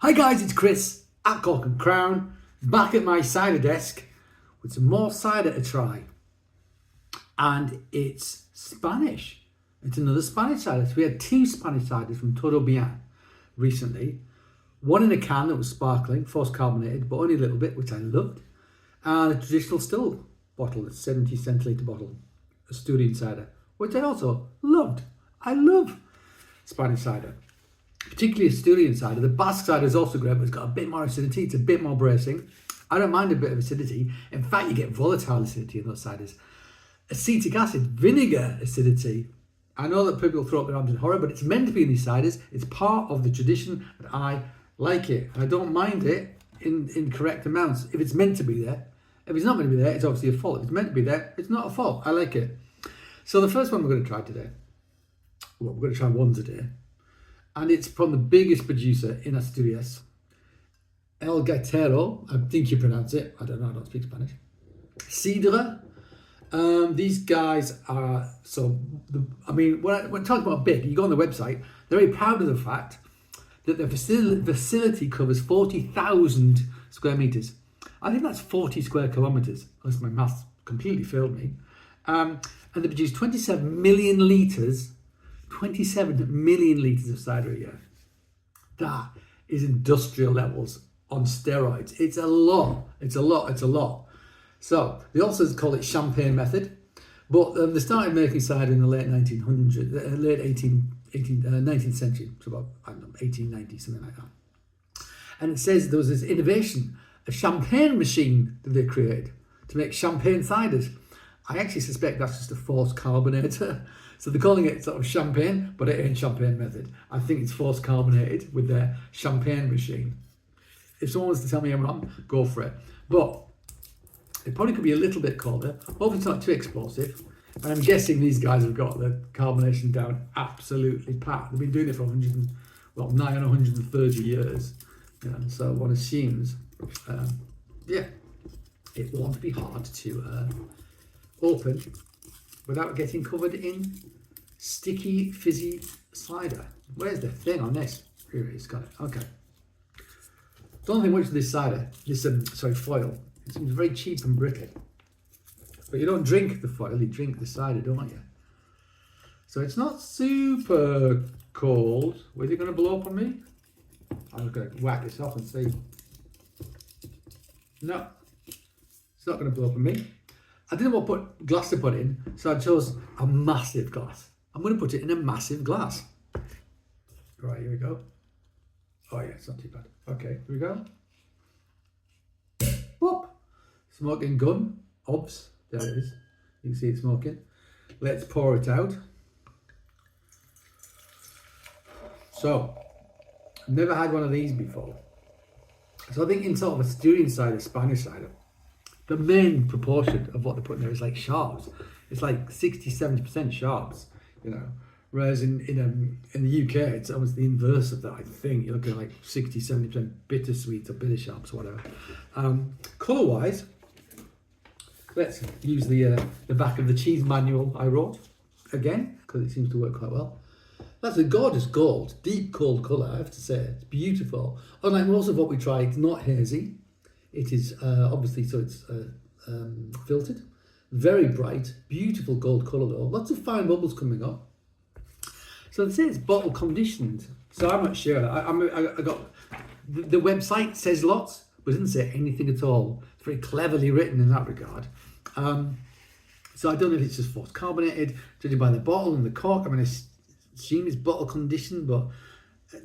Hi guys, it's Chris at Cork and Crown, back at my cider desk with some more cider to try. And it's Spanish. It's another Spanish cider. So we had two Spanish ciders from Todo Bien recently. One in a can that was sparkling, force carbonated, but only a little bit, which I loved. And a traditional still bottle, a 70 centilitre bottle, Asturian cider, which I also loved. I love Spanish cider. Particularly Asturian cider. The Basque cider is also great, but it's got a bit more acidity. It's a bit more bracing. I don't mind a bit of acidity. In fact, you get volatile acidity in those ciders. Acetic acid, vinegar acidity. I know that people throw up their arms in horror, but it's meant to be in these ciders. It's part of the tradition, and I like it. I don't mind it in correct amounts if it's meant to be there. If it's not meant to be there, it's obviously a fault. If it's meant to be there, it's not a fault. I like it. So the first one we're going to try today, well, we're going to try one today. And it's from the biggest producer in Asturias, El Gaitero, I think you pronounce it, I don't know, I don't speak Spanish. Sidra. These guys are, when talking about big, you go on the website, they're very proud of the fact that their facility covers 40,000 square metres. I think that's 40 square kilometres, unless my maths completely failed me. And they produce 27 million litres 27 million litres of cider a year. That is industrial levels on steroids. It's a lot. It's a lot. So they also call it champagne method, but they started making cider in the late 1900s, late 19th century, so about 1890, something like that. And it says there was this innovation, a champagne machine that they created to make champagne ciders. I actually suspect that's just a forced carbonator. So they're calling it sort of champagne, but it ain't champagne method. I think it's forced carbonated with their champagne machine. If someone wants to tell me I'm wrong, go for it. But it probably could be a little bit colder. Hopefully it's not too explosive. And I'm guessing these guys have got the carbonation down absolutely pat. They've been doing it for 130 years. So one assumes, it won't be hard to open without getting covered in sticky, fizzy cider. Where's the thing on this? Here it is, got it. Okay. Don't think much of this cider, foil. It seems very cheap and brittle. But you don't drink the foil, you drink the cider, don't you? So it's not super cold. Was it going to blow up on me? I'm just going to whack this off and see. No, it's not going to blow up on me. I didn't know what glass to put in, so I chose a massive glass. I'm going to put it in a massive glass. Right, here we go. Oh yeah, it's not too bad. Okay, here we go. Whoop! Smoking gun. Obs. There it is. You can see it smoking. Let's pour it out. So, I've never had one of these before. So I think in sort of Asturian cider, Spanish cider, the main proportion of what they put in there is like sharps. It's like 60-70% sharps, Whereas in the UK, it's almost the inverse of that, I think. You're looking at like 60-70% bittersweet or bitter sharps or whatever. Colour-wise, let's use the back of the cheese manual I wrote again, because it seems to work quite well. That's a gorgeous gold, deep gold colour, I have to say. It's beautiful. Unlike most of what we try, it's not hazy. It is obviously, so it's filtered. Very bright, beautiful gold colour though. Lots of fine bubbles coming up. So they say it's bottle conditioned. So I'm not sure. I got the website says lots, but it doesn't say anything at all. It's very cleverly written in that regard. So I don't know if it's just forced carbonated, judging by the bottle and the cork. I mean, I assume it's bottle conditioned, but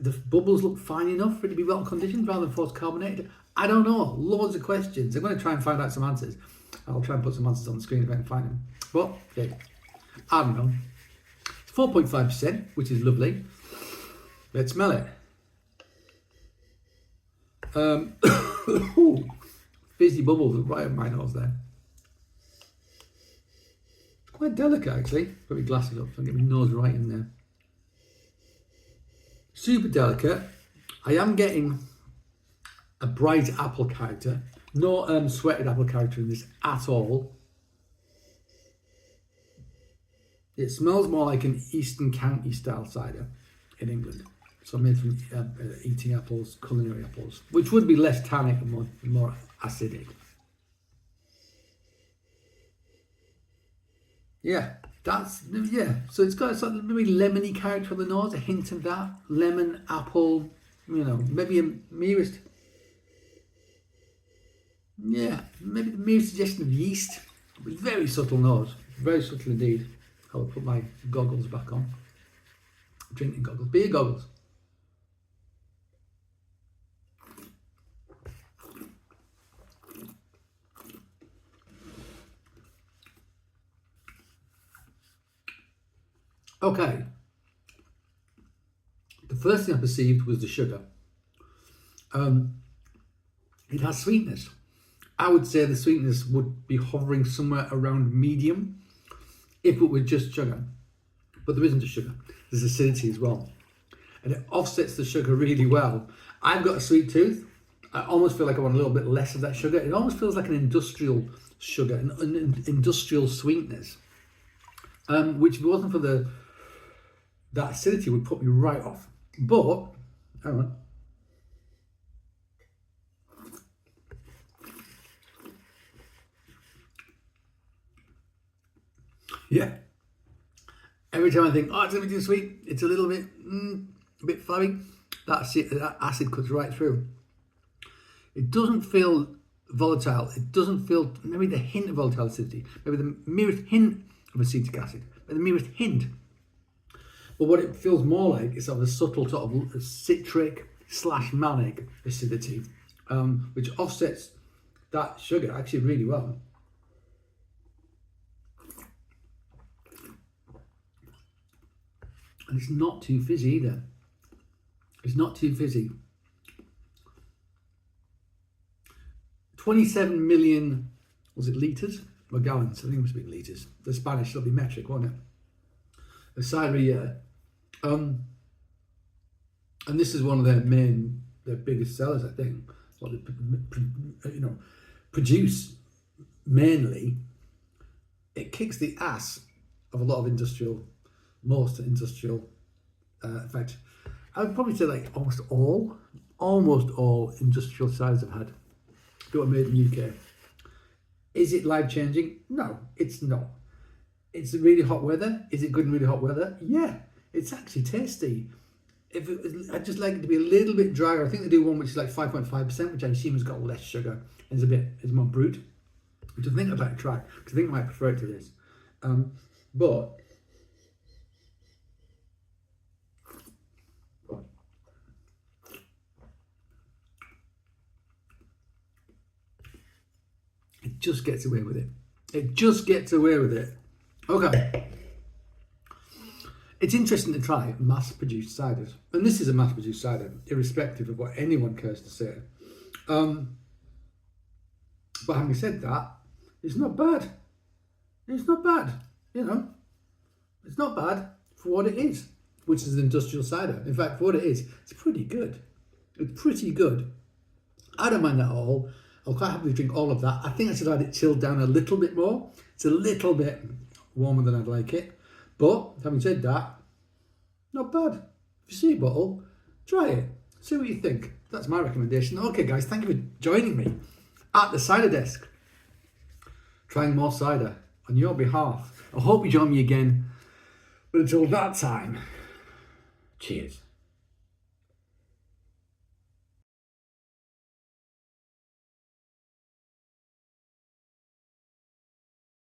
the bubbles look fine enough for it to be bottle conditioned rather than forced carbonated. I don't know. Loads of questions. I'm going to try and find out some answers. I'll try and put some answers on the screen if I can find them. But yeah, I don't know. It's 4.5%, which is lovely. Let's smell it. Fizzy bubbles right up my nose there. It's quite delicate actually. Put my glasses up so I can get my nose right in there. Super delicate. I am getting a bright apple character. No sweated apple character in this at all. It smells more like an Eastern County style cider in England. So made from eating apples, culinary apples, which would be less tannic and more acidic. Yeah, so it's got a sort of maybe lemony character on the nose, a hint of that. Lemon, apple, maybe maybe the merest suggestion of yeast. But very subtle nose, very subtle indeed. I will put my goggles back on. Drinking goggles, beer goggles. Okay. The first thing I perceived was the sugar. It has sweetness. I would say the sweetness would be hovering somewhere around medium if it were just sugar. But there isn't a sugar. There's acidity as well. And it offsets the sugar really well. I've got a sweet tooth. I almost feel like I want a little bit less of that sugar. It almost feels like an industrial sugar, an industrial sweetness. Which if it wasn't for that acidity would put me right off. But, hang on. Yeah. Every time I think, it's going to be too sweet, it's a little bit, a bit flabby, that acid cuts right through. It doesn't feel volatile. It doesn't feel, maybe the hint of volatile acidity, maybe the merest hint of acetic acid, maybe the merest hint. But what it feels more like is sort of a subtle sort of citric / manic acidity, which offsets that sugar actually really well. And it's not too fizzy either. It's not too fizzy. 27 million, was it litres? Or gallons? I think it must be litres. The Spanish, it'll be metric, won't it? A cider a year. And this is one of their biggest sellers, I think. What they produce mainly. It kicks the ass of a lot of most industrial. In fact, I would probably say like almost all industrial ciders I've had that were made in the UK. Is it life changing? No, it's not. It's really hot weather. Is it good in really hot weather? Yeah, it's actually tasty. I'd just like it to be a little bit drier. I think they do one which is like 5.5%, which I assume has got less sugar and is more brute. Which I think I'd like to try because I think I might prefer it to this. But it just gets away with it. It just gets away with it. Okay. It's interesting to try mass-produced ciders. And this is a mass-produced cider, irrespective of what anyone cares to say. But having said that, it's not bad. It's not bad, It's not bad for what it is, which is an industrial cider. In fact, for what it is, it's pretty good. It's pretty good. I don't mind that at all. I'll quite happily drink all of that. I think I should have had it chilled down a little bit more. It's a little bit warmer than I'd like it. But having said that, not bad. If you see a bottle, try it. See what you think. That's my recommendation. Okay, guys, thank you for joining me at the cider desk, trying more cider on your behalf. I hope you join me again. But until that time, cheers.